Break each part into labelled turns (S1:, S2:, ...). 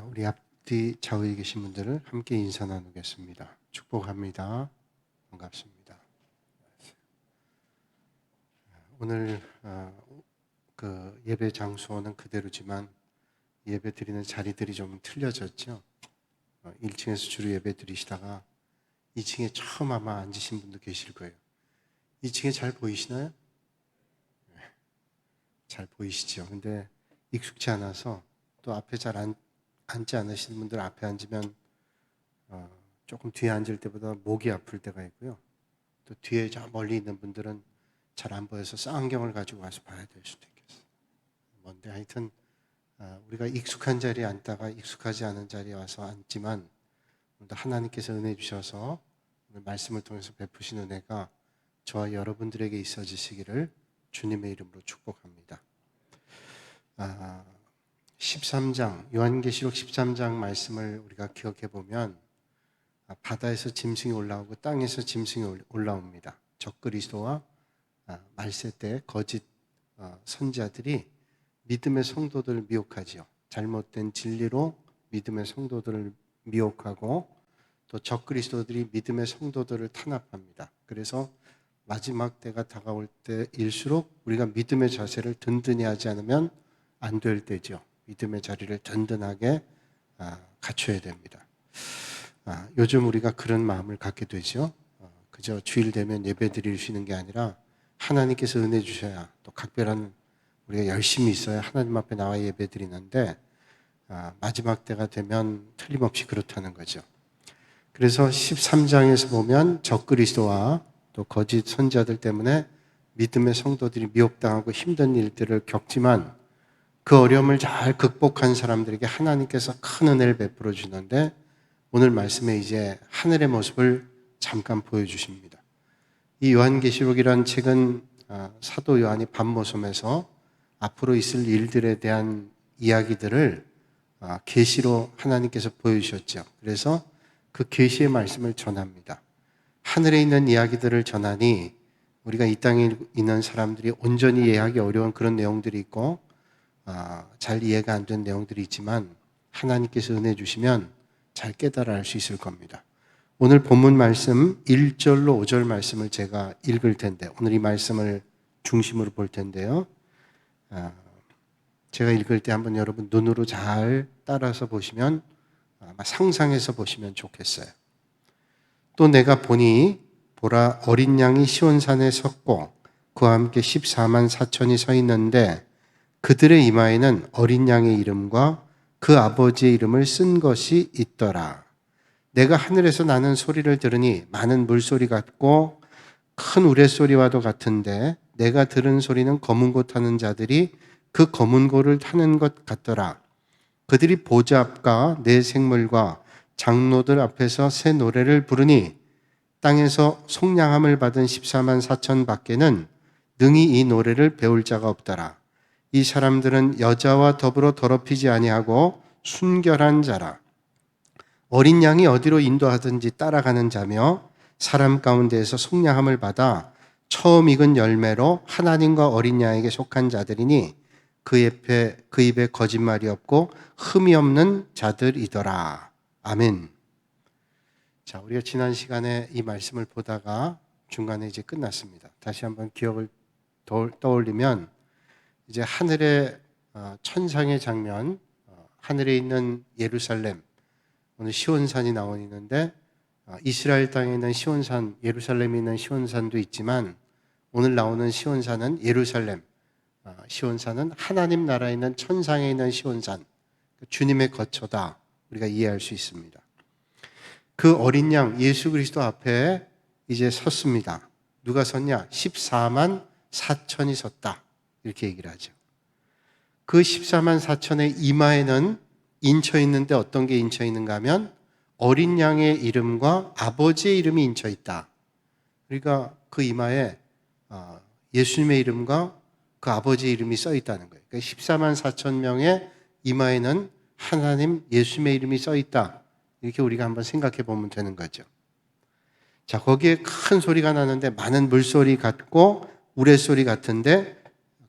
S1: 우리 앞뒤 좌우에 계신 분들을 함께 인사 나누겠습니다. 축복합니다. 반갑습니다. 오늘 그 예배 장소는 그대로지만 예배 드리는 자리들이 좀 틀려졌죠. 1층에서 주로 예배 드리시다가 2층에 처음 아마 앉으신 분도 계실 거예요. 2층에 잘 보이시나요? 잘 보이시죠? 근데 익숙치 않아서 또 앞에 잘 앉지 않으시는 분들 앞에 앉으면 조금 뒤에 앉을 때보다 목이 아플 때가 있고요. 또 뒤에 저 멀리 있는 분들은 잘 안 보여서 쌍안경을 가지고 와서 봐야 될 수도 있겠어요. 뭔데 하여튼 우리가 익숙한 자리에 앉다가 익숙하지 않은 자리에 와서 앉지만 오늘도 하나님께서 은혜 주셔서 오늘 말씀을 통해서 베푸신 은혜가 저와 여러분들에게 있어지시기를 주님의 이름으로 축복합니다. 13장 요한계시록 13장 말씀을 우리가 기억해 보면 바다에서 짐승이 올라오고 땅에서 짐승이 올라옵니다. 적그리스도와 말세 때 거짓 선지자들이 믿음의 성도들을 미혹하지요. 잘못된 진리로 믿음의 성도들을 미혹하고 또 적그리스도들이 믿음의 성도들을 탄압합니다. 그래서 마지막 때가 다가올 때일수록 우리가 믿음의 자세를 든든히 하지 않으면 안 될 때죠. 믿음의 자리를 든든하게 갖춰야 됩니다. 요즘 우리가 그런 마음을 갖게 되죠. 그저 주일 되면 예배 드리시는 게 아니라 하나님께서 은혜 주셔야 또 각별한 우리가 열심히 있어야 하나님 앞에 나와 예배 드리는데 마지막 때가 되면 틀림없이 그렇다는 거죠. 그래서 13장에서 보면 적그리스도와 또 거짓 선지자들 때문에 믿음의 성도들이 미혹당하고 힘든 일들을 겪지만 그 어려움을 잘 극복한 사람들에게 하나님께서 큰 은혜를 베풀어 주는데 오늘 말씀에 이제 하늘의 모습을 잠깐 보여주십니다. 이 요한계시록이라는 책은 사도 요한이 밤모섬에서 앞으로 있을 일들에 대한 이야기들을 계시로 하나님께서 보여주셨죠. 그래서 그 계시의 말씀을 전합니다. 하늘에 있는 이야기들을 전하니 우리가 이 땅에 있는 사람들이 온전히 이해하기 어려운 그런 내용들이 있고 잘 이해가 안 된 내용들이 있지만 하나님께서 은혜 주시면 잘 깨달아 알 수 있을 겁니다. 오늘 본문 말씀 1절로 5절 말씀을 제가 읽을 텐데 오늘 이 말씀을 중심으로 볼 텐데요. 제가 읽을 때 한번 여러분 눈으로 잘 따라서 보시면 아마 상상해서 보시면 좋겠어요. 또 내가 보니 보라 어린 양이 시온산에 섰고 그와 함께 14만 4천이 서 있는데 그들의 이마에는 어린 양의 이름과 그 아버지의 이름을 쓴 것이 있더라. 내가 하늘에서 나는 소리를 들으니 많은 물소리 같고 큰 우레소리와도 같은데 내가 들은 소리는 검은 고 타는 자들이 그 검은 고를 타는 것 같더라. 그들이 보좌 앞과 내 생물과 장로들 앞에서 새 노래를 부르니 땅에서 속량함을 받은 14만 4천 밖에는 능히 이 노래를 배울 자가 없더라. 이 사람들은 여자와 더불어 더럽히지 아니하고 순결한 자라. 어린 양이 어디로 인도하든지 따라가는 자며 사람 가운데에서 속량함을 받아 처음 익은 열매로 하나님과 어린 양에게 속한 자들이니 그 입에 거짓말이 없고 흠이 없는 자들이더라. 아멘. 자, 우리가 지난 시간에 이 말씀을 보다가 중간에 이제 끝났습니다. 다시 한번 기억을 떠올리면 이제 하늘의 천상의 장면, 하늘에 있는 예루살렘, 오늘 시온산이 나오는데 이스라엘 땅에 있는 시온산, 예루살렘에 있는 시온산도 있지만 오늘 나오는 시온산은 예루살렘, 시온산은 하나님 나라에 있는 천상에 있는 시온산, 주님의 거처다 우리가 이해할 수 있습니다. 그 어린 양 예수 그리스도 앞에 이제 섰습니다. 누가 섰냐? 14만 4천이 섰다 이렇게 얘기를 하죠. 그 14만 4천의 이마에는 인쳐 있는데 어떤 게 인쳐 있는가 하면 어린 양의 이름과 아버지의 이름이 인쳐 있다. 그러니까 그 이마에 예수님의 이름과 그 아버지의 이름이 써 있다는 거예요. 그러니까 14만 4천 명의 이마에는 하나님 예수님의 이름이 써 있다. 이렇게 우리가 한번 생각해 보면 되는 거죠. 자, 거기에 큰 소리가 나는데 많은 물소리 같고 우레소리 같은데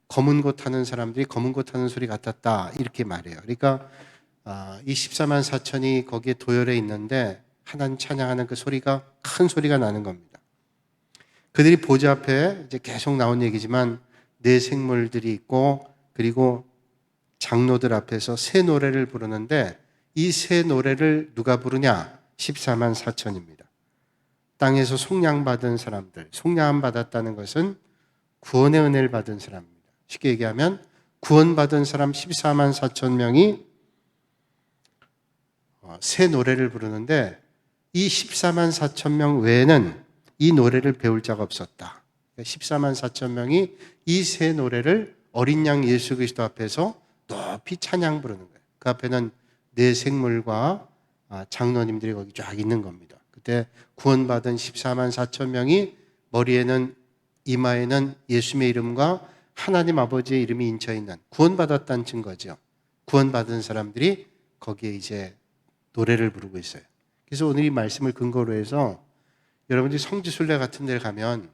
S1: 검은 고 타는 사람들이 검은 고 타는 소리 같았다 이렇게 말해요. 그러니까 이 14만 4천이 거기에 도열해 있는데 하나님 찬양하는 그 소리가 큰 소리가 나는 겁니다. 그들이 보좌 앞에 이제 계속 나온 얘기지만 네 생물들이 있고 그리고 장로들 앞에서 새 노래를 부르는데 이 새 노래를 누가 부르냐? 14만 4천입니다. 땅에서 속량받은 사람들, 속량 받았다는 것은 구원의 은혜를 받은 사람입니다. 쉽게 얘기하면 구원받은 사람 14만 4천 명이 새 노래를 부르는데 이 14만 4천 명 외에는 이 노래를 배울 자가 없었다. 14만 4천 명이 이 새 노래를 어린 양 예수 그리스도 앞에서 높이 찬양 부르는 거예요. 그 앞에는 네 생물과 장로님들이 거기 쫙 있는 겁니다. 그때 구원받은 14만 4천 명이 머리에는 이마에는 예수님의 이름과 하나님 아버지의 이름이 인쳐 있는 구원받았다는 증거죠. 구원받은 사람들이 거기에 이제 노래를 부르고 있어요. 그래서 오늘 이 말씀을 근거로 해서 여러분들이 성지순례 같은 데 가면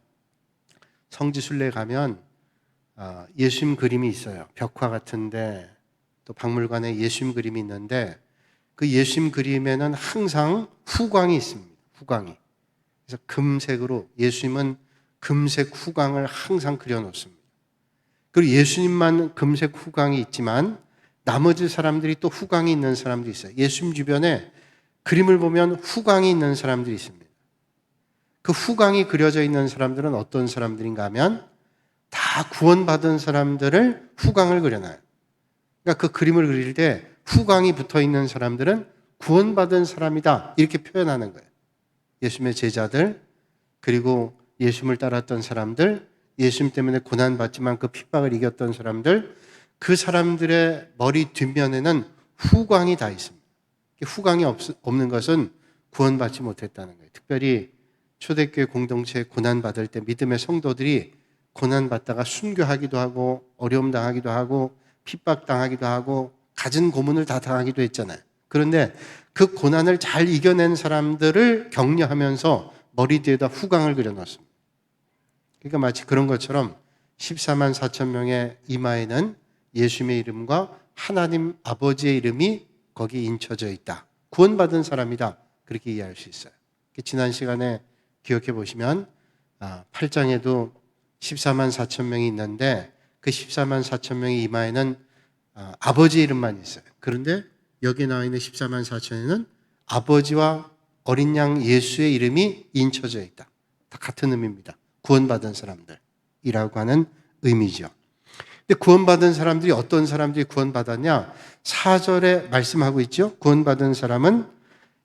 S1: 예수님 그림이 있어요. 벽화 같은데 또 박물관에 예수님 그림이 있는데 그 예수님 그림에는 항상 후광이 있습니다. 후광이. 그래서 금색으로 예수님은 금색 후광을 항상 그려놓습니다. 그리고 예수님만 금색 후광이 있지만 나머지 사람들이 또 후광이 있는 사람들이 있어요. 예수님 주변에 그림을 보면 후광이 있는 사람들이 있습니다. 그 후광이 그려져 있는 사람들은 어떤 사람들인가 하면 다 구원받은 사람들을 후광을 그려놔요. 그러니까 그 그림을 그릴 때 후광이 붙어 있는 사람들은 구원받은 사람이다 이렇게 표현하는 거예요. 예수님의 제자들 그리고 예수님을 따랐던 사람들, 예수님 때문에 고난받지만 그 핍박을 이겼던 사람들, 그 사람들의 머리 뒷면에는 후광이 다 있습니다. 후광이 없는 것은 구원받지 못했다는 거예요. 특별히 초대교회 공동체에 고난받을 때 믿음의 성도들이 고난받다가 순교하기도 하고 어려움 당하기도 하고 핍박당하기도 하고 갖은 고문을 다 당하기도 했잖아요. 그런데 그 고난을 잘 이겨낸 사람들을 격려하면서 머리 뒤에다 후광을 그려놨습니다. 그러니까 마치 그런 것처럼 14만 4천 명의 이마에는 예수님의 이름과 하나님 아버지의 이름이 거기 인쳐져 있다. 구원받은 사람이다. 그렇게 이해할 수 있어요. 지난 시간에 기억해 보시면 8장에도 14만 4천 명이 있는데 그 14만 4천 명의 이마에는 아버지 이름만 있어요. 그런데 여기 나와 있는 14만 4천에는 아버지와 어린 양 예수의 이름이 인쳐져 있다. 다 같은 의미입니다. 구원받은 사람들이라고 하는 의미죠. 근데 구원받은 사람들이 어떤 사람들이 구원받았냐? 4절에 말씀하고 있죠. 구원받은 사람은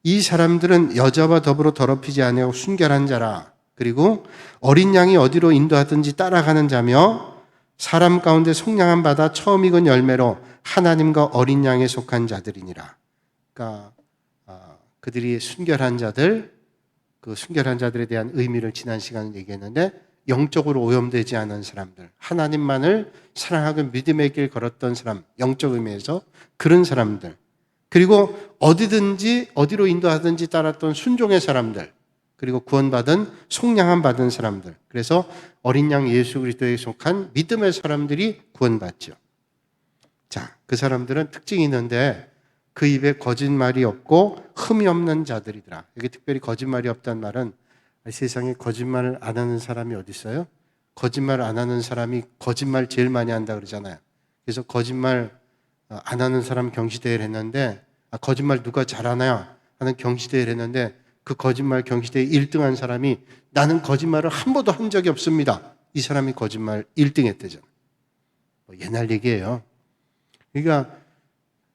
S1: 이 사람들은 여자와 더불어 더럽히지 아니하고 순결한 자라. 그리고 어린 양이 어디로 인도하든지 따라가는 자며 사람 가운데 속량함 받아 처음 익은 열매로 하나님과 어린 양에 속한 자들이니라. 그러니까 그들이 순결한 자들, 그 순결한 자들에 대한 의미를 지난 시간에 얘기했는데 영적으로 오염되지 않은 사람들, 하나님만을 사랑하고 믿음의 길 걸었던 사람, 영적 의미에서 그런 사람들, 그리고 어디로 인도하든지 따랐던 순종의 사람들, 그리고 구원받은 속량함 받은 사람들. 그래서 어린 양 예수 그리스도에 속한 믿음의 사람들이 구원받죠. 자, 그 사람들은 특징이 있는데 그 입에 거짓말이 없고 흠이 없는 자들이더라. 여기 특별히 거짓말이 없다는 말은 세상에 거짓말을 안 하는 사람이 어디 있어요? 거짓말 안 하는 사람이 거짓말 제일 많이 한다 그러잖아요. 그래서 거짓말 안 하는 사람 경시대회를 했는데 거짓말 누가 잘하나 하는 경시대회를 했는데 그 거짓말 경시대회 1등한 사람이 나는 거짓말을 한 번도 한 적이 없습니다. 이 사람이 거짓말 1등 했대잖아요. 옛날 얘기예요. 그러니까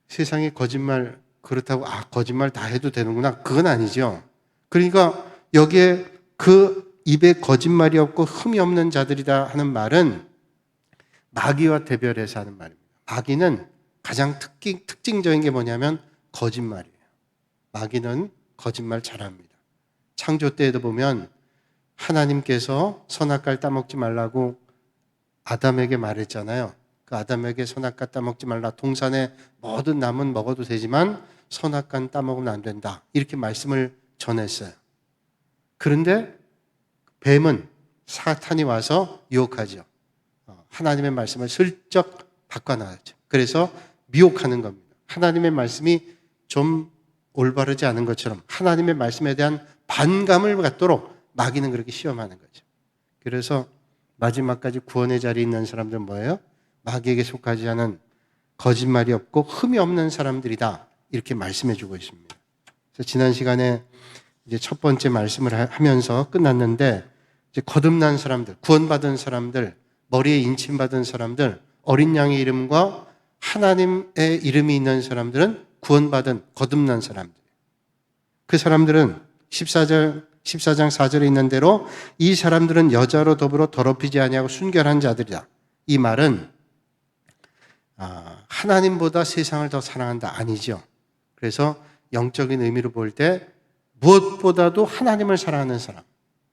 S1: 세상에 거짓말 그렇다고 거짓말 다 해도 되는구나. 그건 아니죠. 그러니까 여기에 그 입에 거짓말이 없고 흠이 없는 자들이다 하는 말은 마귀와 대별해서 하는 말입니다. 마귀는 가장 특징적인 게 뭐냐면 거짓말이에요. 마귀는 거짓말 잘합니다. 창조 때에도 보면 하나님께서 선악과를 따먹지 말라고 아담에게 말했잖아요. 그 아담에게 선악과 따먹지 말라. 동산의 모든 나무는 먹어도 되지만 선악과는 따먹으면 안 된다. 이렇게 말씀을 전했어요. 그런데 뱀은 사탄이 와서 유혹하죠. 하나님의 말씀을 슬쩍 바꿔나왔죠. 그래서 미혹하는 겁니다. 하나님의 말씀이 좀 올바르지 않은 것처럼 하나님의 말씀에 대한 반감을 갖도록 마귀는 그렇게 시험하는 거죠. 그래서 마지막까지 구원의 자리에 있는 사람들은 뭐예요? 마귀에게 속하지 않은 거짓말이 없고 흠이 없는 사람들이다. 이렇게 말씀해 주고 있습니다. 그래서 지난 시간에 이제 첫 번째 말씀을 하면서 끝났는데, 이제 거듭난 사람들, 구원받은 사람들, 머리에 인침받은 사람들, 어린 양의 이름과 하나님의 이름이 있는 사람들은 구원받은 거듭난 사람들. 그 사람들은 14장 4절에 있는 대로 이 사람들은 여자로 더불어 더럽히지 아니하고 순결한 자들이다. 이 말은 하나님보다 세상을 더 사랑한다 아니죠. 그래서 영적인 의미로 볼 때 무엇보다도 하나님을 사랑하는 사람.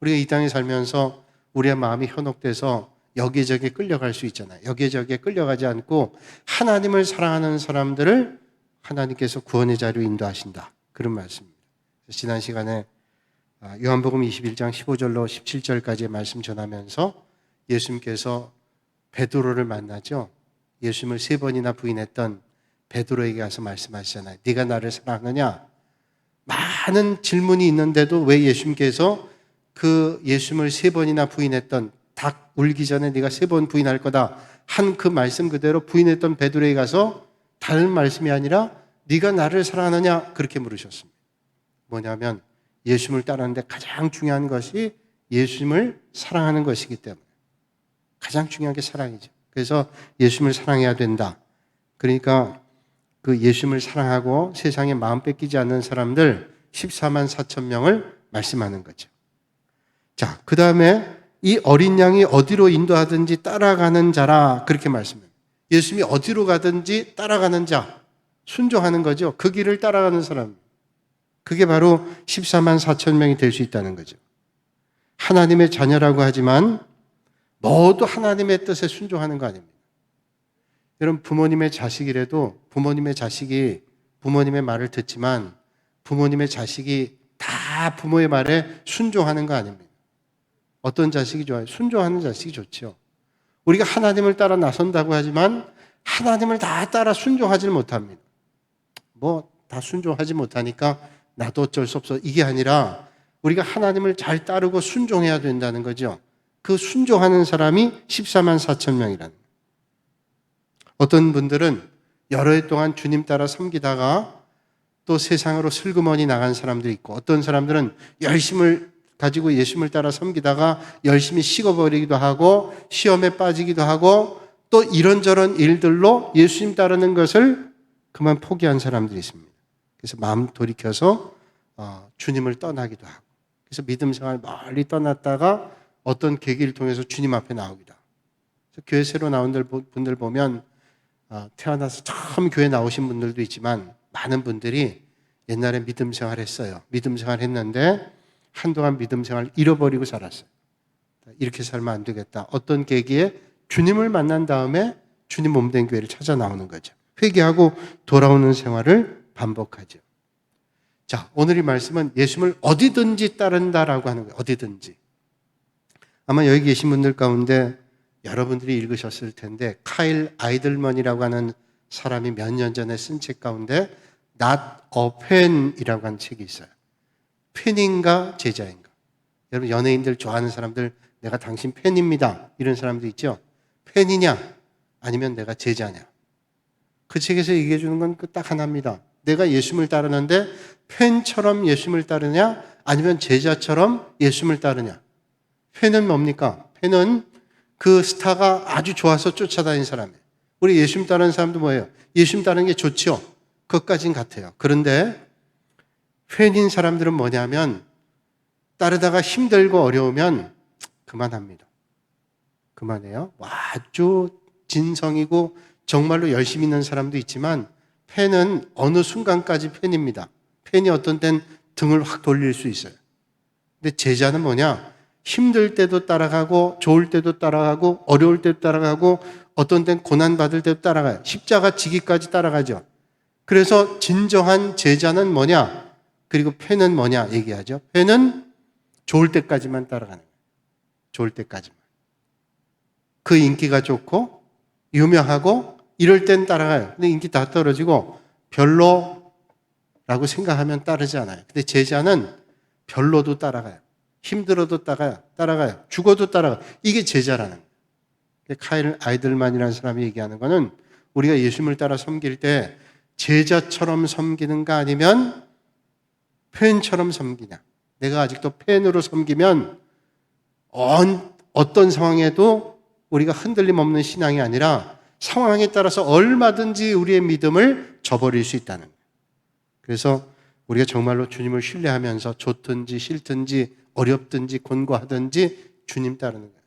S1: 우리가 이 땅에 살면서 우리의 마음이 현혹돼서 여기저기 끌려갈 수 있잖아요. 여기저기에 끌려가지 않고 하나님을 사랑하는 사람들을 하나님께서 구원의 자리로 인도하신다. 그런 말씀입니다. 지난 시간에 요한복음 21장 15절로 17절까지의 말씀 전하면서 예수님께서 베드로를 만나죠. 예수님을 3번이나 부인했던 베드로에게 가서 말씀하시잖아요. 네가 나를 사랑하느냐? 많은 질문이 있는데도 왜 예수님께서 그 예수님을 3번이나 부인했던, 닭 울기 전에 네가 3번 부인할 거다 한 그 말씀 그대로 부인했던 베드로에게 가서 다른 말씀이 아니라 네가 나를 사랑하느냐? 그렇게 물으셨습니다. 뭐냐면 예수님을 따르는데 가장 중요한 것이 예수님을 사랑하는 것이기 때문에, 가장 중요한 게 사랑이죠. 그래서 예수님을 사랑해야 된다. 그러니까 그 예수님을 사랑하고 세상에 마음 뺏기지 않는 사람들 14만 4천 명을 말씀하는 거죠. 자, 그 다음에 이 어린 양이 어디로 인도하든지 따라가는 자라, 그렇게 말씀해요. 예수님이 어디로 가든지 따라가는 자, 순종하는 거죠. 그 길을 따라가는 사람. 그게 바로 14만 4천 명이 될 수 있다는 거죠. 하나님의 자녀라고 하지만 모두 하나님의 뜻에 순종하는 거 아닙니다. 여러분, 부모님의 자식이라도 부모님의 자식이 부모님의 말을 듣지만 부모님의 자식이 다 부모의 말에 순종하는 거 아닙니다. 어떤 자식이 좋아요? 순종하는 자식이 좋죠. 우리가 하나님을 따라 나선다고 하지만 하나님을 다 따라 순종하지는 못합니다. 뭐 다 순종하지 못하니까 나도 어쩔 수 없어, 이게 아니라 우리가 하나님을 잘 따르고 순종해야 된다는 거죠. 그 순종하는 사람이 14만 4천 명이라는 거예요. 어떤 분들은 여러 해 동안 주님 따라 섬기다가 또 세상으로 슬그머니 나간 사람들이 있고, 어떤 사람들은 열심을 가지고 예수님을 따라 섬기다가 열심히 식어버리기도 하고 시험에 빠지기도 하고 또 이런저런 일들로 예수님 따르는 것을 그만 포기한 사람들이 있습니다. 그래서 마음 돌이켜서 주님을 떠나기도 하고, 그래서 믿음 생활 멀리 떠났다가 어떤 계기를 통해서 주님 앞에 나오기도 하고. 그래서 교회 새로 나온 분들 보면 태어나서 처음 교회 나오신 분들도 있지만 많은 분들이 옛날에 믿음 생활 했어요. 믿음 생활 했는데 한동안 믿음 생활 잃어버리고 살았어요. 이렇게 살면 안 되겠다. 어떤 계기에 주님을 만난 다음에 주님 몸된 교회를 찾아 나오는 거죠. 회개하고 돌아오는 생활을 반복하죠. 자, 오늘 이 말씀은 예수님을 어디든지 따른다라고 하는 거예요. 어디든지. 아마 여기 계신 분들 가운데 여러분들이 읽으셨을 텐데, 카일 아이들먼이라고 하는 사람이 몇 년 전에 쓴 책 가운데 Not a Fan이라고 하는 책이 있어요. 팬인가 제자인가. 여러분, 연예인들 좋아하는 사람들, 내가 당신 팬입니다, 이런 사람도 있죠. 팬이냐 아니면 내가 제자냐. 그 책에서 얘기해 주는 건 딱 하나입니다. 내가 예수님을 따르는데 팬처럼 예수님을 따르냐 아니면 제자처럼 예수님을 따르냐. 팬은 뭡니까? 팬은 그 스타가 아주 좋아서 쫓아다니는 사람이에요. 우리 예수님 따르는 사람도 뭐예요? 예수님 따르는 게 좋죠. 그것까진 같아요. 그런데 팬인 사람들은 뭐냐면 따르다가 힘들고 어려우면 그만합니다. 그만해요. 아주 진성이고 정말로 열심히 있는 사람도 있지만 팬은 어느 순간까지 팬입니다. 팬이 어떤 땐 등을 확 돌릴 수 있어요. 근데 제자는 뭐냐? 힘들 때도 따라가고 좋을 때도 따라가고 어려울 때도 따라가고 어떤 땐 고난받을 때도 따라가요. 십자가 지기까지 따라가죠. 그래서 진정한 제자는 뭐냐? 그리고 팬은 뭐냐 얘기하죠. 팬은 좋을 때까지만 따라가는 거예요. 좋을 때까지만. 그 인기가 좋고 유명하고 이럴 땐 따라가요. 근데 인기 다 떨어지고 별로라고 생각하면 따르지 않아요. 근데 제자는 별로도 따라가요. 힘들어도 따라가요. 죽어도 따라가요. 이게 제자라는 거예요. 카일 아이들만이라는 사람이 얘기하는 거는 우리가 예수님을 따라 섬길 때 제자처럼 섬기는가 아니면 팬처럼 섬기냐. 내가 아직도 팬으로 섬기면 어떤 상황에도 우리가 흔들림 없는 신앙이 아니라 상황에 따라서 얼마든지 우리의 믿음을 저버릴 수 있다는 거예요. 그래서 우리가 정말로 주님을 신뢰하면서 좋든지 싫든지 어렵든지 곤고하든지 주님 따르는 거예요.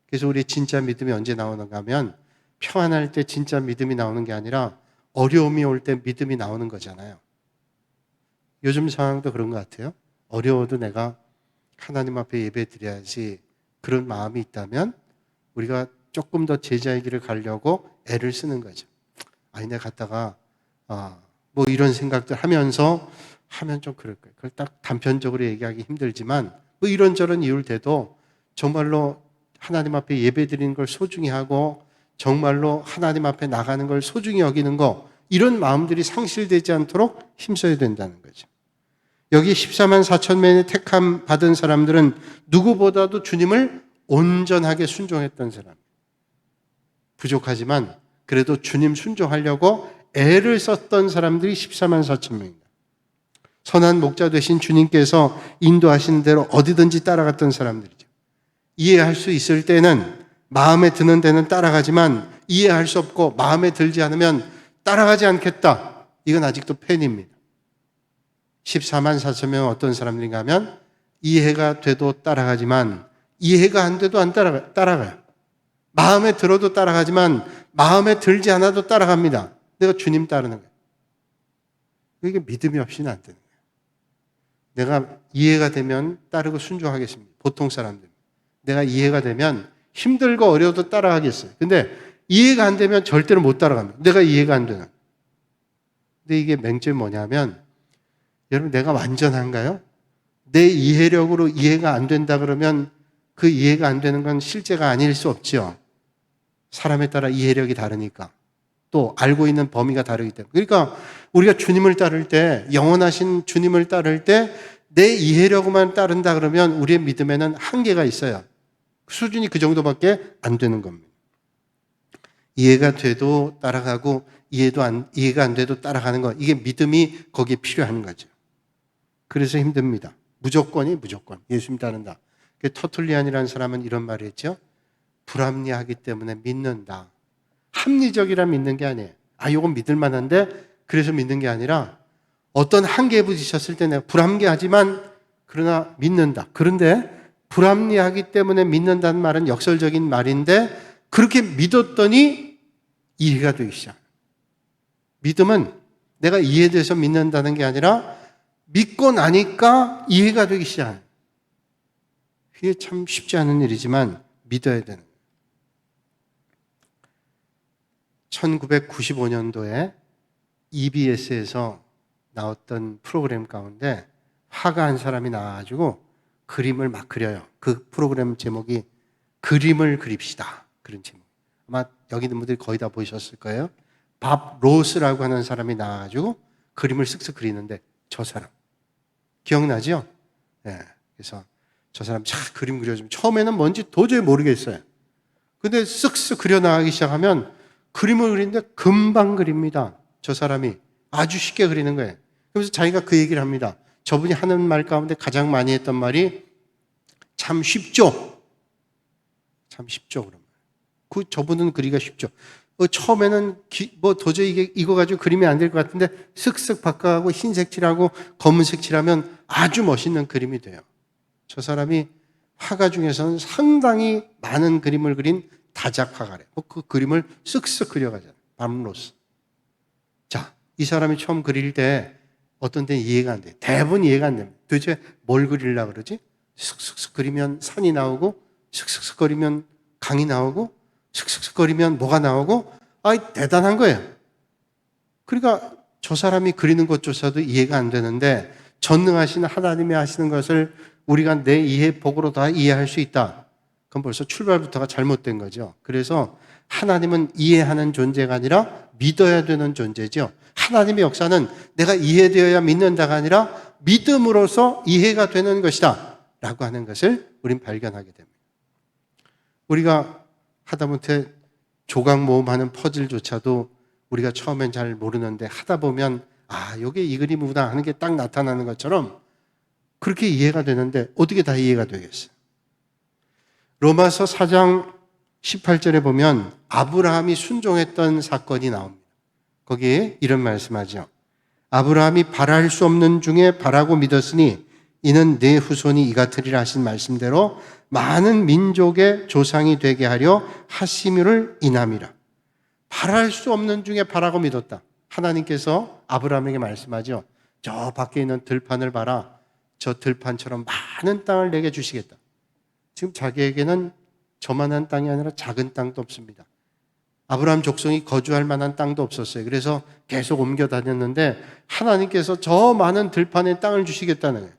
S1: 그래서 우리의 진짜 믿음이 언제 나오는가 하면 평안할 때 진짜 믿음이 나오는 게 아니라 어려움이 올 때 믿음이 나오는 거잖아요. 요즘 상황도 그런 것 같아요. 어려워도 내가 하나님 앞에 예배 드려야지 그런 마음이 있다면 우리가 조금 더 제자의 길을 가려고 애를 쓰는 거죠. 아니 내가 갔다가 뭐 이런 생각들 하면서 하면 좀 그럴 거예요. 그걸 딱 단편적으로 얘기하기 힘들지만 뭐 이런저런 이유를 대도 정말로 하나님 앞에 예배 드리는 걸 소중히 하고 정말로 하나님 앞에 나가는 걸 소중히 여기는 거 이런 마음들이 상실되지 않도록 힘써야 된다는 거죠. 여기 14만 4천 명의 택함 받은 사람들은 누구보다도 주님을 온전하게 순종했던 사람. 부족하지만 그래도 주님 순종하려고 애를 썼던 사람들이 14만 4천 명입니다. 선한 목자 되신 주님께서 인도하시는 대로 어디든지 따라갔던 사람들이죠. 이해할 수 있을 때는 마음에 드는 데는 따라가지만 이해할 수 없고 마음에 들지 않으면 따라가지 않겠다. 이건 아직도 팬입니다. 14만 4천 명은 어떤 사람들인가 하면 이해가 돼도 따라가지만 이해가 안 돼도 안 따라가요. 마음에 들어도 따라가지만 마음에 들지 않아도 따라갑니다. 내가 주님 따르는 거예요. 이게 믿음이 없이는 안 되는 거예요. 내가 이해가 되면 따르고 순종하겠습니다. 보통 사람들. 내가 이해가 되면 힘들고 어려워도 따라가겠어요. 근데 이해가 안 되면 절대로 못 따라갑니다. 내가 이해가 안 되는. 근데 이게 맹점이 뭐냐면 여러분 내가 완전한가요? 내 이해력으로 이해가 안 된다 그러면 그 이해가 안 되는 건 실제가 아닐 수 없죠. 사람에 따라 이해력이 다르니까. 또 알고 있는 범위가 다르기 때문에. 그러니까 우리가 주님을 따를 때 영원하신 주님을 따를 때 내 이해력만 따른다 그러면 우리의 믿음에는 한계가 있어요. 수준이 그 정도밖에 안 되는 겁니다. 이해가 돼도 따라가고 이해가 안 돼도 따라가는 거 이게 믿음이 거기에 필요한 거죠. 그래서 힘듭니다. 무조건. 예수님 따른다. 터툴리안이라는 사람은 이런 말을 했죠. 불합리하기 때문에 믿는다. 합리적이라 믿는 게 아니에요. 이건 믿을 만한데 그래서 믿는 게 아니라 어떤 한계에 부딪혔을 때 내가 불합리하지만 그러나 믿는다. 그런데 불합리하기 때문에 믿는다는 말은 역설적인 말인데 그렇게 믿었더니 이해가 되기 시작해요. 믿음은 내가 이해돼서 믿는다는 게 아니라 믿고 나니까 이해가 되기 시작해요. 그게 참 쉽지 않은 일이지만 믿어야 되는 거예요. 1995년도에 EBS에서 나왔던 프로그램 가운데 화가 한 사람이 나와가지고 그림을 막 그려요. 그 프로그램 제목이 그림을 그립시다. 그런 제목. 아마 여기 있는 분들이 거의 다 보셨을 거예요. 밥 로스라고 하는 사람이 나와가지고 그림을 쓱쓱 그리는데 저 사람. 기억나죠? 네. 그래서 저 사람 쫙 그림 그려주면 처음에는 뭔지 도저히 모르겠어요. 근데 쓱쓱 그려나가기 시작하면 그림을 그리는데 금방 그립니다. 저 사람이 아주 쉽게 그리는 거예요. 그래서 자기가 그 얘기를 합니다. 저분이 하는 말 가운데 가장 많이 했던 말이 참 쉽죠. 참 쉽죠. 그러면 저분은 그리기가 쉽죠. 처음에는 도저히 이거 가지고 그림이 안 될 것 같은데 슥슥 바꿔가고 흰색 칠하고 검은색 칠하면 아주 멋있는 그림이 돼요. 저 사람이 화가 중에서는 상당히 많은 그림을 그린 다작 화가래요. 그 그림을 쓱쓱 그려가잖아요. 밤로스. 자, 이 사람이 처음 그릴 때 어떤 데는 이해가 안 돼요. 대부분 이해가 안 됩니다. 도대체 뭘 그리려고 그러지? 슥슥슥 그리면 산이 나오고 슥슥슥 거리면 강이 나오고 슥슥슥 거리면 뭐가 나오고 대단한 거예요. 그러니까 저 사람이 그리는 것조차도 이해가 안 되는데 전능하신 하나님이 하시는 것을 우리가 내 이해 복으로 다 이해할 수 있다. 그럼 벌써 출발부터가 잘못된 거죠. 그래서 하나님은 이해하는 존재가 아니라 믿어야 되는 존재죠. 하나님의 역사는 내가 이해되어야 믿는다가 아니라 믿음으로써 이해가 되는 것이다 라고 하는 것을 우린 발견하게 됩니다. 우리가 하다못해 조각 모음하는 퍼즐조차도 우리가 처음엔 잘 모르는데 하다 보면 이게 이 그림이구나 하는 게 딱 나타나는 것처럼 그렇게 이해가 되는데 어떻게 다 이해가 되겠어요? 로마서 4장 18절에 보면 아브라함이 순종했던 사건이 나옵니다. 거기에 이런 말씀하죠. 아브라함이 바랄 수 없는 중에 바라고 믿었으니 이는 내 후손이 이같으리라 하신 말씀대로 많은 민족의 조상이 되게 하려 하심을 인함이라. 바랄 수 없는 중에 바라고 믿었다. 하나님께서 아브라함에게 말씀하죠. 저 밖에 있는 들판을 봐라. 저 들판처럼 많은 땅을 내게 주시겠다. 지금 자기에게는 저만한 땅이 아니라 작은 땅도 없습니다. 아브라함 족속이 거주할 만한 땅도 없었어요. 그래서 계속 옮겨 다녔는데 하나님께서 저 많은 들판에 땅을 주시겠다는 거예요.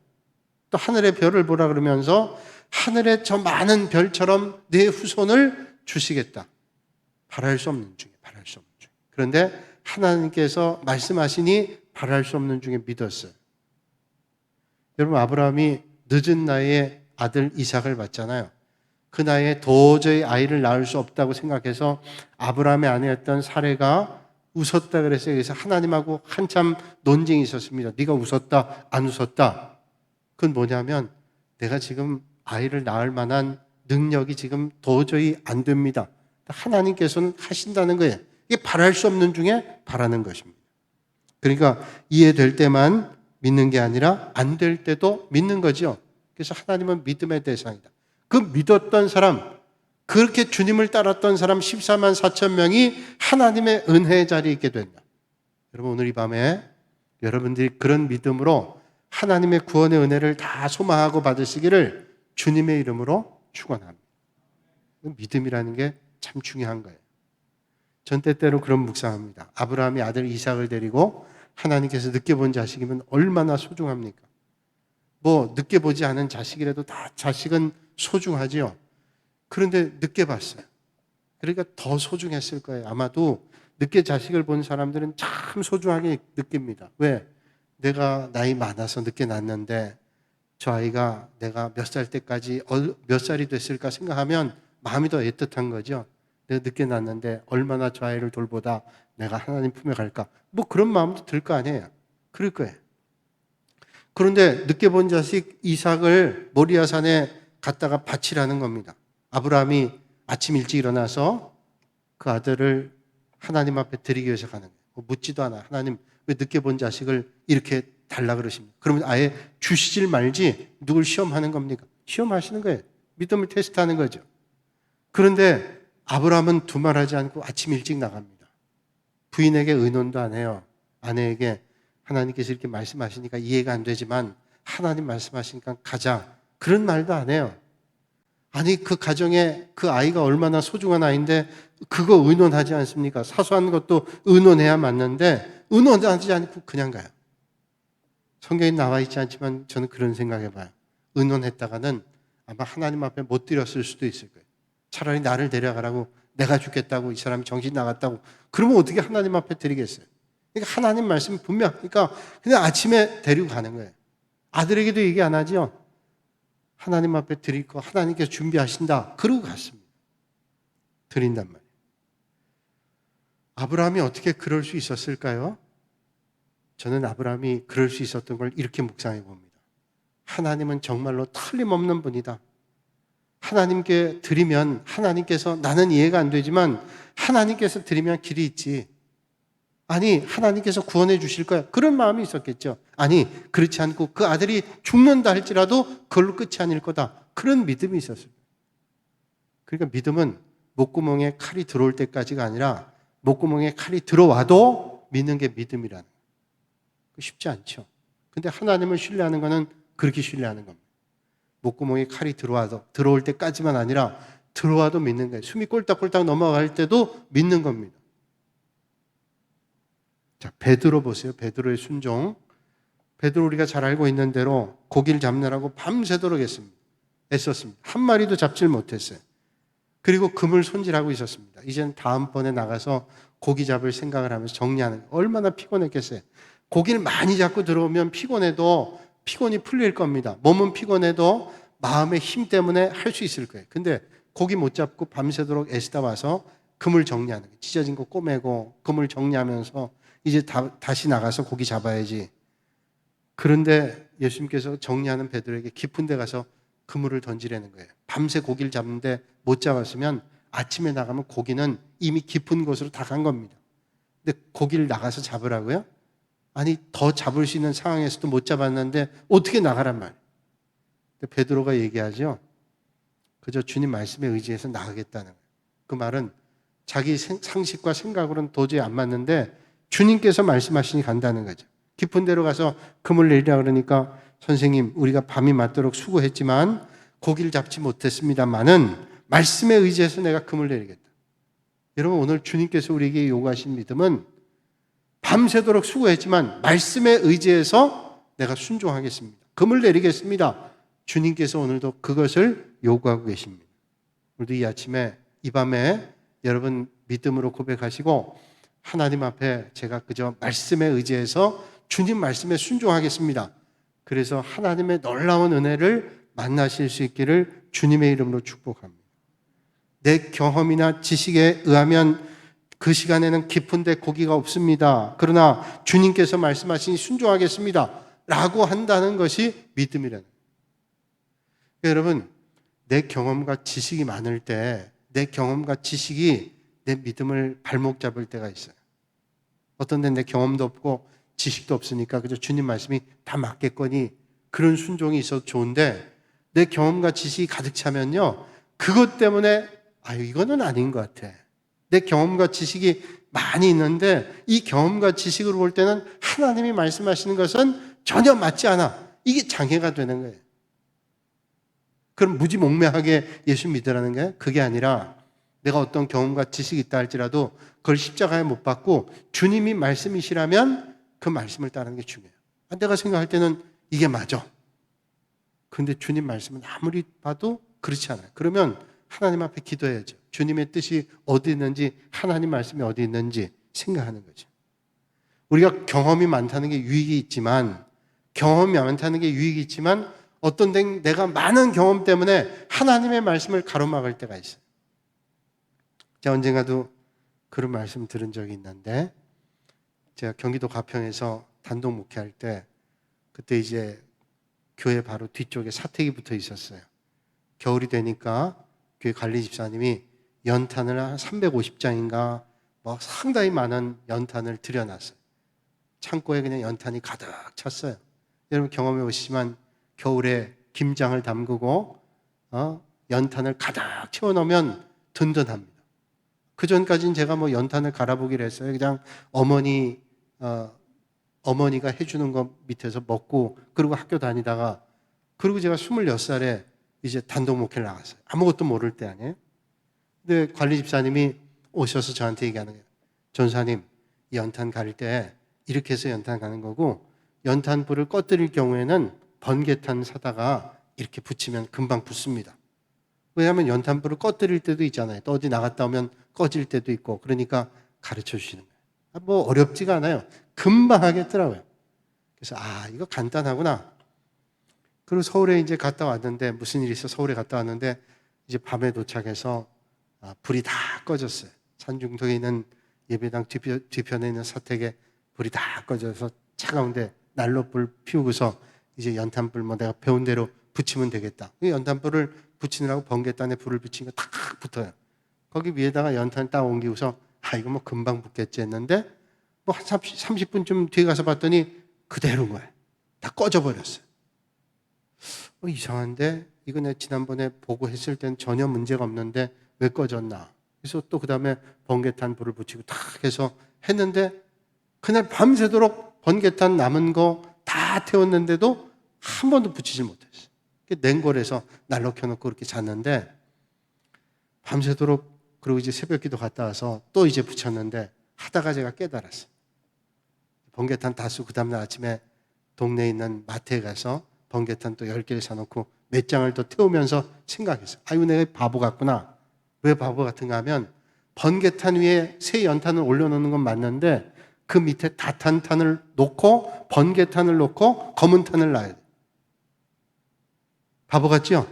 S1: 또 하늘의 별을 보라 그러면서 하늘의 저 많은 별처럼 내 후손을 주시겠다. 바랄 수 없는 중에. 그런데 하나님께서 말씀하시니 바랄 수 없는 중에 믿었어요. 여러분, 아브라함이 늦은 나이에 아들 이삭을 받잖아요. 그 나이에 도저히 아이를 낳을 수 없다고 생각해서 아브라함의 아내였던 사레가 웃었다 그랬어요. 그래서 하나님하고 한참 논쟁이 있었습니다. 네가 웃었다, 안 웃었다. 그건 뭐냐면 내가 지금 아이를 낳을 만한 능력이 지금 도저히 안 됩니다. 하나님께서는 하신다는 거예요. 이게 바랄 수 없는 중에 바라는 것입니다. 그러니까 이해될 때만 믿는 게 아니라 안 될 때도 믿는 거죠. 그래서 하나님은 믿음의 대상이다. 그 믿었던 사람, 그렇게 주님을 따랐던 사람 14만 4천 명이 하나님의 은혜의 자리에 있게 된다. 여러분, 오늘 이 밤에 여러분들이 그런 믿음으로 하나님의 구원의 은혜를 다 소망하고 받으시기를 주님의 이름으로 축원합니다. 믿음이라는 게 참 중요한 거예요. 전 때때로 그런 묵상합니다. 아브라함이 아들 이삭을 데리고 하나님께서 늦게 본 자식이면 얼마나 소중합니까? 늦게 보지 않은 자식이라도 다 자식은 소중하지요. 그런데 늦게 봤어요. 그러니까 더 소중했을 거예요. 아마도 늦게 자식을 본 사람들은 참 소중하게 느낍니다. 왜? 내가 나이 많아서 늦게 낳았는데 저 아이가 내가 몇 살 때까지 몇 살이 됐을까 생각하면 마음이 더 애틋한 거죠. 내가 늦게 낳았는데 얼마나 저 아이를 돌보다 내가 하나님 품에 갈까? 그런 마음도 들 거 아니에요. 그럴 거예요. 그런데 늦게 본 자식 이삭을 모리아산에 갖다가 바치라는 겁니다. 아브라함이 아침 일찍 일어나서 그 아들을 하나님 앞에 드리기 위해서 가는 거예요. 묻지도 않아. 하나님 왜 늦게 본 자식을 이렇게 달라 그러십니까? 그러면 아예 주시질 말지 누굴 시험하는 겁니까? 시험하시는 거예요. 믿음을 테스트하는 거죠. 그런데 아브라함은 두말하지 않고 아침 일찍 나갑니다. 부인에게 의논도 안 해요. 아내에게 하나님께서 이렇게 말씀하시니까 이해가 안 되지만 하나님 말씀하시니까 가자. 그런 말도 안 해요. 아니, 그 가정에 그 아이가 얼마나 소중한 아이인데 그거 의논하지 않습니까? 사소한 것도 의논해야 맞는데 의논하지 않고 그냥 가요. 성경에 나와 있지 않지만 저는 그런 생각해봐요. 의논했다가는 아마 하나님 앞에 못 드렸을 수도 있을 거예요. 차라리 나를 데려가라고, 내가 죽겠다고, 이 사람이 정신 나갔다고, 그러면 어떻게 하나님 앞에 드리겠어요? 그러니까 하나님 말씀이 분명하니까 그냥 아침에 데리고 가는 거예요. 아들에게도 얘기 안 하죠. 하나님 앞에 드릴 거 하나님께서 준비하신다. 그러고 갔습니다. 드린단 말이에요. 아브라함이 어떻게 그럴 수 있었을까요? 저는 아브라함이 그럴 수 있었던 걸 이렇게 묵상해 봅니다. 하나님은 정말로 틀림없는 분이다. 하나님께 드리면 하나님께서, 나는 이해가 안 되지만 하나님께서 드리면 길이 있지. 아니, 하나님께서 구원해 주실 거야. 그런 마음이 있었겠죠. 아니, 그렇지 않고 그 아들이 죽는다 할지라도 그걸로 끝이 아닐 거다. 그런 믿음이 있었어요. 그러니까 믿음은 목구멍에 칼이 들어올 때까지가 아니라 목구멍에 칼이 들어와도 믿는 게 믿음이라는 거예요. 쉽지 않죠. 근데 하나님을 신뢰하는 거는 그렇게 신뢰하는 겁니다. 목구멍에 칼이 들어올 때까지만 아니라 들어와도 믿는 거예요. 숨이 꼴딱꼴딱 넘어갈 때도 믿는 겁니다. 자, 베드로 보세요. 베드로의 순종. 베드로 우리가 잘 알고 있는 대로 고기를 잡느라고 밤새도록 했습니다. 애썼습니다. 한 마리도 잡질 못했어요. 그리고 금을 손질하고 있었습니다. 이제는 다음번에 나가서 고기 잡을 생각을 하면서 정리하는, 얼마나 피곤했겠어요. 고기를 많이 잡고 들어오면 피곤해도 피곤이 풀릴 겁니다. 몸은 피곤해도 마음의 힘 때문에 할 수 있을 거예요. 근데 고기 못 잡고 밤새도록 애쓰다 와서 그물 정리하는 거예요. 찢어진 거 꼬매고 그물 정리하면서 이제 다시 나가서 고기 잡아야지. 그런데 예수님께서 정리하는 베드로에게 깊은 데 가서 그물을 던지라는 거예요. 밤새 고기를 잡는데 못 잡았으면 아침에 나가면 고기는 이미 깊은 곳으로 다 간 겁니다. 근데 고기를 나가서 잡으라고요? 아니, 더 잡을 수 있는 상황에서도 못 잡았는데 어떻게 나가란 말이에요. 근데 베드로가 얘기하죠. 그저 주님 말씀에 의지해서 나가겠다는 거예요. 그 말은 자기 상식과 생각으로는 도저히 안 맞는데 주님께서 말씀하시니 간다는 거죠. 깊은 데로 가서 그물 내리라 그러니까 선생님, 우리가 밤이 맞도록 수고했지만 고기를 잡지 못했습니다만은 말씀에 의지해서 내가 그물 내리겠다. 여러분, 오늘 주님께서 우리에게 요구하신 믿음은 밤새도록 수고했지만 말씀에 의지해서 내가 순종하겠습니다. 그물 내리겠습니다. 주님께서 오늘도 그것을 요구하고 계십니다. 오늘도 이 아침에, 이 밤에 여러분 믿음으로 고백하시고 하나님 앞에 제가 그저 말씀에 의지해서 주님 말씀에 순종하겠습니다. 그래서 하나님의 놀라운 은혜를 만나실 수 있기를 주님의 이름으로 축복합니다. 내 경험이나 지식에 의하면 그 시간에는 깊은데 고기가 없습니다. 그러나 주님께서 말씀하시니 순종하겠습니다. 라고 한다는 것이 믿음이라는 거예요. 여러분, 내 경험과 지식이 많을 때, 내 경험과 지식이 내 믿음을 발목 잡을 때가 있어요. 어떤 데는 내 경험도 없고 지식도 없으니까 그저 주님 말씀이 다 맞겠거니 그런 순종이 있어도 좋은데, 내 경험과 지식이 가득 차면요, 그것 때문에 아유, 이거는 아닌 것 같아. 내 경험과 지식이 많이 있는데 이 경험과 지식으로 볼 때는 하나님이 말씀하시는 것은 전혀 맞지 않아. 이게 장애가 되는 거예요. 그럼 무지몽매하게 예수 믿으라는 게 그게 아니라, 내가 어떤 경험과 지식이 있다 할지라도 그걸 십자가에 못 박고 주님이 말씀이시라면 그 말씀을 따르는 게 중요해요. 내가 생각할 때는 이게 맞아. 그런데 주님 말씀은 아무리 봐도 그렇지 않아요. 그러면 하나님 앞에 기도해야죠. 주님의 뜻이 어디 있는지, 하나님 말씀이 어디 있는지 생각하는 거죠. 우리가 경험이 많다는 게 유익이 있지만, 어떤 데 내가 많은 경험 때문에 하나님의 말씀을 가로막을 때가 있어요. 제가 언젠가도 그런 말씀 들은 적이 있는데, 제가 경기도 가평에서 단독 목회할 때, 그때 이제 교회 바로 뒤쪽에 사택이 붙어 있었어요. 겨울이 되니까 교회 관리 집사님이 연탄을 한 350장인가 뭐 상당히 많은 연탄을 들여놨어요. 창고에 그냥 연탄이 가득 찼어요. 여러분 경험해 보시지만 겨울에 김장을 담그고 연탄을 가득 채워놓으면 든든합니다. 그 전까지는 제가 뭐 연탄을 갈아보기로 했어요. 그냥 어머니가 해주는 거 밑에서 먹고 그리고 학교 다니다가, 그리고 제가 26살에 이제 단독 목회를 나갔어요. 아무것도 모를 때 아니에요. 근데 관리 집사님이 오셔서 저한테 얘기하는 거예요. 전사님, 이 연탄 갈 때 이렇게 해서 연탄 가는 거고, 연탄불을 꺼뜨릴 경우에는 번개탄 사다가 이렇게 붙이면 금방 붙습니다. 왜냐하면 연탄불을 꺼뜨릴 때도 있잖아요. 또 어디 나갔다 오면 꺼질 때도 있고, 그러니까 가르쳐 주시는 거예요. 뭐 어렵지가 않아요. 금방 하겠더라고요. 그래서 이거 간단하구나. 그리고 서울에 이제 갔다 왔는데, 무슨 일이 있어 서울에 갔다 왔는데 이제 밤에 도착해서 불이 다 꺼졌어요. 산중턱에 있는 예배당 뒤편에 있는 사택에 불이 다 꺼져서 차가운데 난로불 피우고서 이제 연탄불 뭐 내가 배운 대로 붙이면 되겠다. 연탄불을 붙이느라고 번개단에 불을 붙이니까 탁 붙어요. 거기 위에다가 연탄 딱 옮기고서 이거 뭐 금방 붙겠지 했는데 뭐 한 30분쯤 뒤에 가서 봤더니 그대로인 거예요. 다 꺼져버렸어요. 이상한데 이거 내가 지난번에 보고 했을 땐 전혀 문제가 없는데 왜 꺼졌나. 그래서 또 그 다음에 번개탄 불을 붙이고 탁 해서 했는데, 그날 밤새도록 번개탄 남은 거 다 태웠는데도 한 번도 붙이질 못했어요. 냉골에서 난로 켜놓고 그렇게 잤는데, 밤새도록, 그리고 이제 새벽기도 갔다 와서 또 이제 붙였는데, 하다가 제가 깨달았어요. 번개탄 다 쓰고 그 다음날 아침에 동네에 있는 마트에 가서 번개탄 또 10개를 사놓고 몇 장을 더 태우면서 생각했어요. 아유, 내가 바보 같구나. 왜 바보 같은가 하면 번개탄 위에 새 연탄을 올려놓는 건 맞는데 그 밑에 다탄탄을 놓고 번개탄을 놓고 검은 탄을 놔야 돼요. 바보 같죠?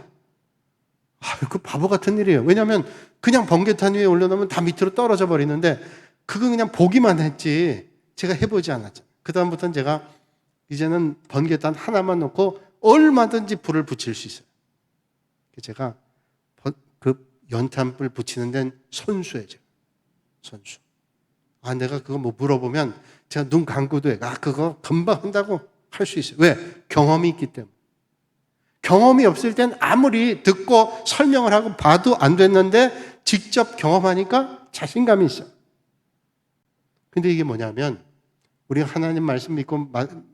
S1: 아유, 그 바보 같은 일이에요. 왜냐하면 그냥 번개탄 위에 올려놓으면 다 밑으로 떨어져 버리는데 그건 그냥 보기만 했지 제가 해보지 않았죠. 그 다음부터는 제가 이제는 번개탄 하나만 놓고 얼마든지 불을 붙일 수 있어요. 제가 그 연탄불 붙이는 데는 선수예요. 제가. 선수. 아, 내가 그거 뭐 물어보면 제가 눈 감고도 해. 아, 그거 금방 한다고 할 수 있어요. 왜? 경험이 있기 때문에. 경험이 없을 땐 아무리 듣고 설명을 하고 봐도 안 됐는데 직접 경험하니까 자신감이 있어요. 근데 이게 뭐냐면 우리가 하나님 말씀 믿고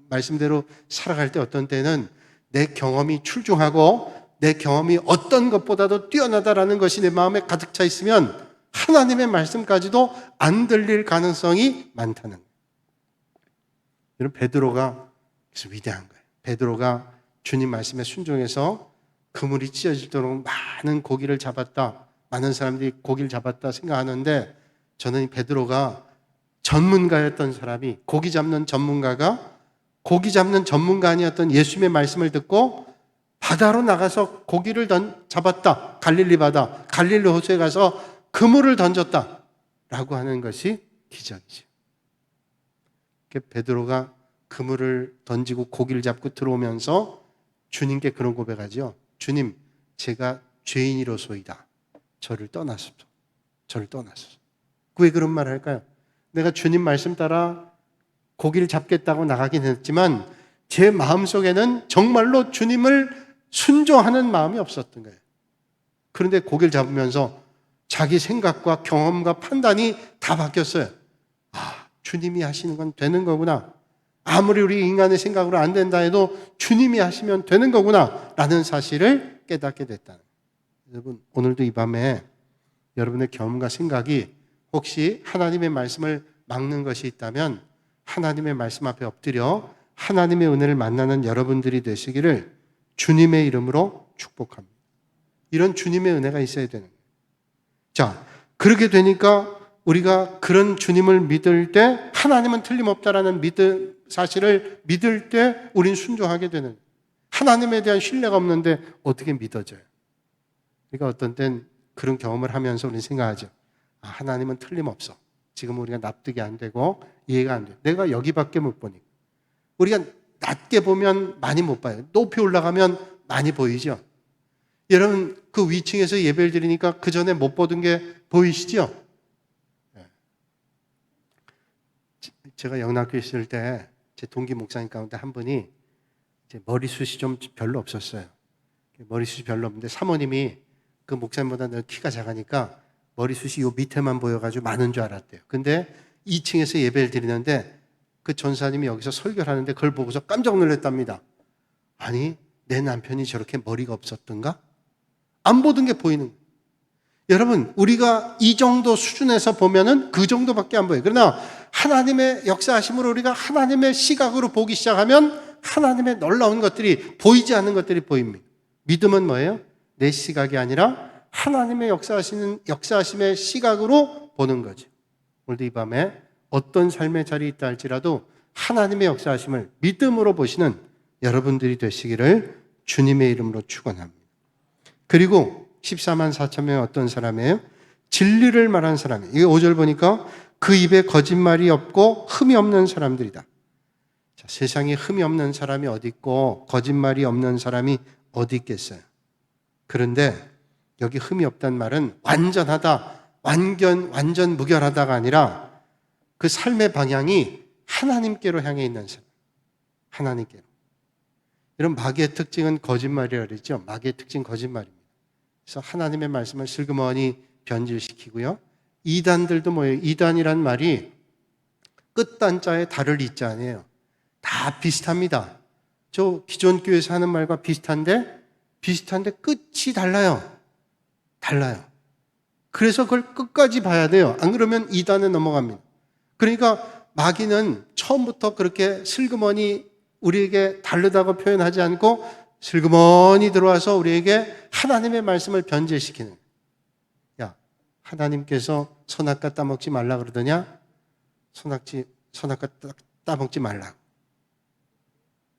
S1: 말씀대로 살아갈 때 어떤 때는 내 경험이 출중하고 내 경험이 어떤 것보다도 뛰어나다라는 것이 내 마음에 가득 차 있으면 하나님의 말씀까지도 안 들릴 가능성이 많다는 거예요. 여러분, 베드로가 그래서 위대한 거예요. 베드로가 주님 말씀에 순종해서 그물이 찢어지도록 많은 고기를 잡았다. 많은 사람들이 고기를 잡았다 생각하는데 저는 베드로가 전문가였던 사람이 고기 잡는 전문가가 고기 잡는 전문가 아니었던 예수님의 말씀을 듣고 바다로 나가서 고기를 잡았다. 갈릴리 바다, 갈릴리 호수에 가서 그물을 던졌다. 라고 하는 것이 기적이죠. 베드로가 그물을 던지고 고기를 잡고 들어오면서 주님께 그런 고백하죠. 주님, 제가 죄인이로소이다. 저를 떠나소서. 저를 떠나소서. 왜 그런 말 할까요? 내가 주님 말씀 따라 고기를 잡겠다고 나가긴 했지만 제 마음속에는 정말로 주님을 순종하는 마음이 없었던 거예요. 그런데 고기를 잡으면서 자기 생각과 경험과 판단이 다 바뀌었어요. 아, 주님이 하시는 건 되는 거구나. 아무리 우리 인간의 생각으로 안 된다 해도 주님이 하시면 되는 거구나 라는 사실을 깨닫게 됐다는 거예요. 여러분, 오늘도 이 밤에 여러분의 경험과 생각이 혹시 하나님의 말씀을 막는 것이 있다면 하나님의 말씀 앞에 엎드려 하나님의 은혜를 만나는 여러분들이 되시기를 주님의 이름으로 축복합니다. 이런 주님의 은혜가 있어야 되는 거예요. 자, 그렇게 되니까 우리가 그런 주님을 믿을 때 하나님은 틀림없다라는 사실을 믿을 때 우린 순종하게 되는 거예요. 하나님에 대한 신뢰가 없는데 어떻게 믿어져요? 그러니까 어떤 땐 그런 경험을 하면서 우리는 생각하죠. 아, 하나님은 틀림없어. 지금 우리가 납득이 안 되고 이해가 안 돼요. 내가 여기밖에 못 보니까. 우리가 낮게 보면 많이 못 봐요. 높이 올라가면 많이 보이죠. 여러분, 그 위층에서 예배를 드리니까 그 전에 못 보던 게 보이시죠? 제가 영락교회 있을 때 제 동기 목사님 가운데 한 분이 이제 머리숱이 좀 별로 없었어요. 머리숱이 별로 없는데 사모님이 그 목사님보다 늘 키가 작으니까 머리숱이 요 밑에만 보여가지고 많은 줄 알았대요. 근데 2층에서 예배를 드리는데 그 전사님이 여기서 설교를 하는데 그걸 보고서 깜짝 놀랐답니다. 아니, 내 남편이 저렇게 머리가 없었던가? 안 보던 게 보이는 거예요. 여러분, 우리가 이 정도 수준에서 보면은 그 정도밖에 안 보여요. 그러나 하나님의 역사하심으로 우리가 하나님의 시각으로 보기 시작하면 하나님의 놀라운 것들이 보이지 않는 것들이 보입니다. 믿음은 뭐예요? 내 시각이 아니라 하나님의 역사하심의 시각으로 보는 거죠. 오늘도 이 밤에 어떤 삶의 자리에 있다 할지라도 하나님의 역사하심을 믿음으로 보시는 여러분들이 되시기를 주님의 이름으로 축원합니다. 그리고 14만 4천 명의 어떤 사람이에요? 진리를 말한 사람이에요. 이게 5절 보니까 그 입에 거짓말이 없고 흠이 없는 사람들이다. 자, 세상에 흠이 없는 사람이 어디 있고 거짓말이 없는 사람이 어디 있겠어요? 그런데 여기 흠이 없다는 말은 완전하다, 완전 무결하다가 아니라 그 삶의 방향이 하나님께로 향해 있는 사람. 하나님께로. 이런 마귀의 특징은 거짓말이라고 그랬죠. 마귀의 특징 거짓말입니다. 그래서 하나님의 말씀을 슬그머니 변질시키고요. 이단들도 뭐예요? 이단이란 말이 끝단자에 달을 이자 아니에요. 다 비슷합니다. 저 기존 교회에서 하는 말과 비슷한데 끝이 달라요. 그래서 그걸 끝까지 봐야 돼요. 안 그러면 이단에 넘어갑니다. 그러니까 마귀는 처음부터 그렇게 슬그머니 우리에게 다르다고 표현하지 않고 슬그머니 들어와서 우리에게 하나님의 말씀을 변제시키는. 야, 하나님께서 선악과 따먹지 말라 그러더냐? 선악과 따먹지 말라.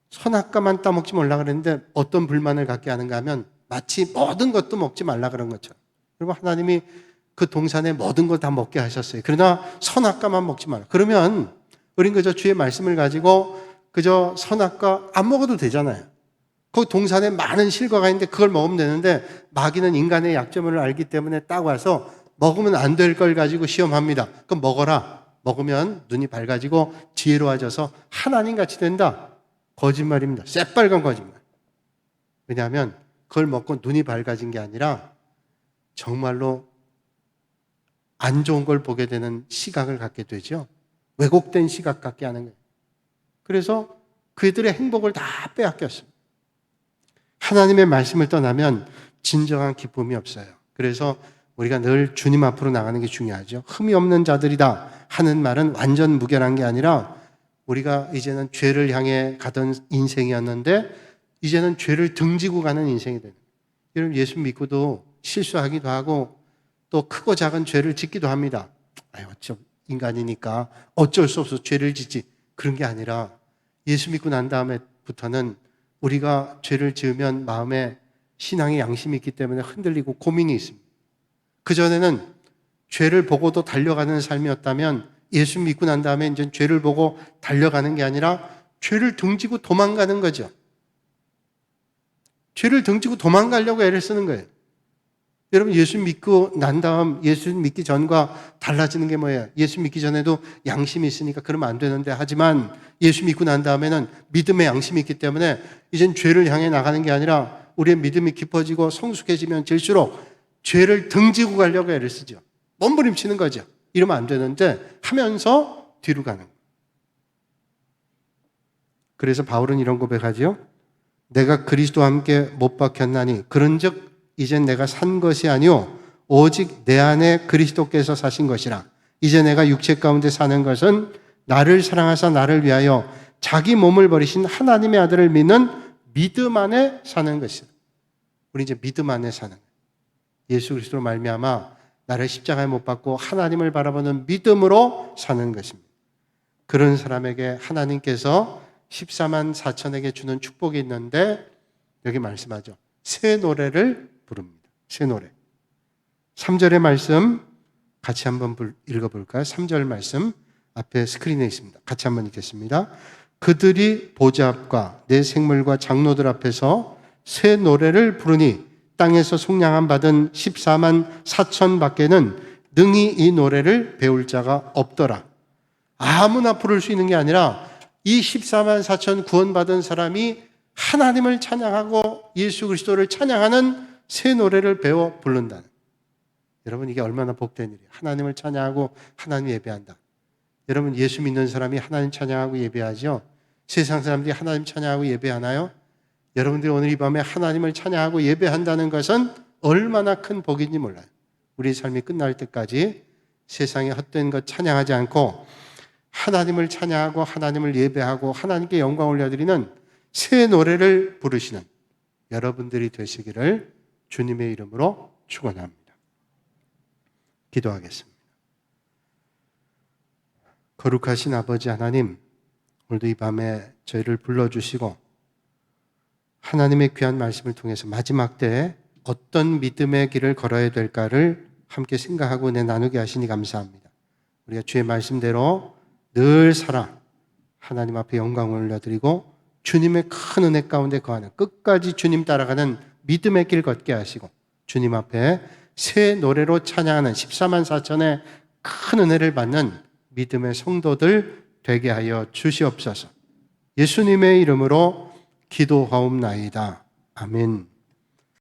S1: 선악과만 따먹지 말라 그랬는데 어떤 불만을 갖게 하는가 하면 마치 모든 것도 먹지 말라 그런 것처럼. 그리고 하나님이 그 동산에 모든 걸 다 먹게 하셨어요. 그러나 선악과만 먹지 말라. 그러면 우린 그저 주의 말씀을 가지고 그저 선악과 안 먹어도 되잖아요. 그 동산에 많은 실과가 있는데 그걸 먹으면 되는데 마귀는 인간의 약점을 알기 때문에 딱 와서 먹으면 안 될 걸 가지고 시험합니다. 그럼 먹어라. 먹으면 눈이 밝아지고 지혜로워져서 하나님같이 된다. 거짓말입니다. 새빨간 거짓말. 왜냐하면 그걸 먹고 눈이 밝아진 게 아니라 정말로 안 좋은 걸 보게 되는 시각을 갖게 되죠. 왜곡된 시각 갖게 하는 거예요. 그래서 그들의 행복을 다 빼앗겼습니다. 하나님의 말씀을 떠나면 진정한 기쁨이 없어요. 그래서 우리가 늘 주님 앞으로 나가는 게 중요하죠. 흠이 없는 자들이다 하는 말은 완전 무결한 게 아니라 우리가 이제는 죄를 향해 가던 인생이었는데 이제는 죄를 등지고 가는 인생이 되는 거예요. 여러분 예수 믿고도 실수하기도 하고 또 크고 작은 죄를 짓기도 합니다. 어쩜 인간이니까 어쩔 수 없어 죄를 짓지. 그런 게 아니라 예수 믿고 난 다음에부터는 우리가 죄를 지으면 마음에 신앙의 양심이 있기 때문에 흔들리고 고민이 있습니다. 그전에는 죄를 보고도 달려가는 삶이었다면 예수 믿고 난 다음에 이제 죄를 보고 달려가는 게 아니라 죄를 등지고 도망가는 거죠. 죄를 등지고 도망가려고 애를 쓰는 거예요. 여러분 예수 믿고 난 다음 예수 믿기 전과 달라지는 게 뭐예요? 예수 믿기 전에도 양심이 있으니까 그러면 안 되는데 하지만 예수 믿고 난 다음에는 믿음의 양심이 있기 때문에 이젠 죄를 향해 나가는 게 아니라 우리의 믿음이 깊어지고 성숙해지면 질수록 죄를 등지고 가려고 애를 쓰죠. 몸부림치는 거죠. 이러면 안 되는데 하면서 뒤로 가는 거예요. 그래서 바울은 이런 고백하죠. 내가 그리스도와 함께 못 박혔나니 그런즉 이젠 내가 산 것이 아니요 오직 내 안에 그리스도께서 사신 것이라. 이제 내가 육체 가운데 사는 것은 나를 사랑하사 나를 위하여 자기 몸을 버리신 하나님의 아들을 믿는 믿음 안에 사는 것이다. 우리 이제 믿음 안에 사는 거예요. 예수 그리스도로 말미암아 나를 십자가에 못 박고 하나님을 바라보는 믿음으로 사는 것입니다. 그런 사람에게 하나님께서 14만 4천에게 주는 축복이 있는데 여기 말씀하죠. 새 노래를 부릅니다. 새 노래. 3절의 말씀 같이 한번 읽어볼까요? 3절 말씀 앞에 스크린에 있습니다. 같이 한번 읽겠습니다. 그들이 보좌 앞과 내 생물과 장로들 앞에서 새 노래를 부르니 땅에서 속량함 받은 14만 4천 밖에는 능히 이 노래를 배울 자가 없더라. 아무나 부를 수 있는 게 아니라 이 14만 4천 구원받은 사람이 하나님을 찬양하고 예수 그리스도를 찬양하는 새 노래를 배워 부른다는. 여러분 이게 얼마나 복된 일이에요. 하나님을 찬양하고 하나님 예배한다. 여러분 예수 믿는 사람이 하나님 찬양하고 예배하죠. 세상 사람들이 하나님 찬양하고 예배하나요? 여러분들이 오늘 이 밤에 하나님을 찬양하고 예배한다는 것은 얼마나 큰 복인지 몰라요. 우리 삶이 끝날 때까지 세상에 헛된 것 찬양하지 않고 하나님을 찬양하고 하나님을 예배하고 하나님께 영광 올려드리는 새 노래를 부르시는 여러분들이 되시기를 주님의 이름으로 축원합니다. 기도하겠습니다. 거룩하신 아버지 하나님, 오늘도 이 밤에 저희를 불러주시고 하나님의 귀한 말씀을 통해서 마지막 때에 어떤 믿음의 길을 걸어야 될까를 함께 생각하고 은혜 나누게 하시니 감사합니다. 우리가 주의 말씀대로 늘 살아 하나님 앞에 영광을 올려드리고 주님의 큰 은혜 가운데 거하는 끝까지 주님 따라가는 믿음의 길 걷게 하시고 주님 앞에 새 노래로 찬양하는 14만 4천의 큰 은혜를 받는 믿음의 성도들 되게 하여 주시옵소서. 예수님의 이름으로 기도하옵나이다. 아멘.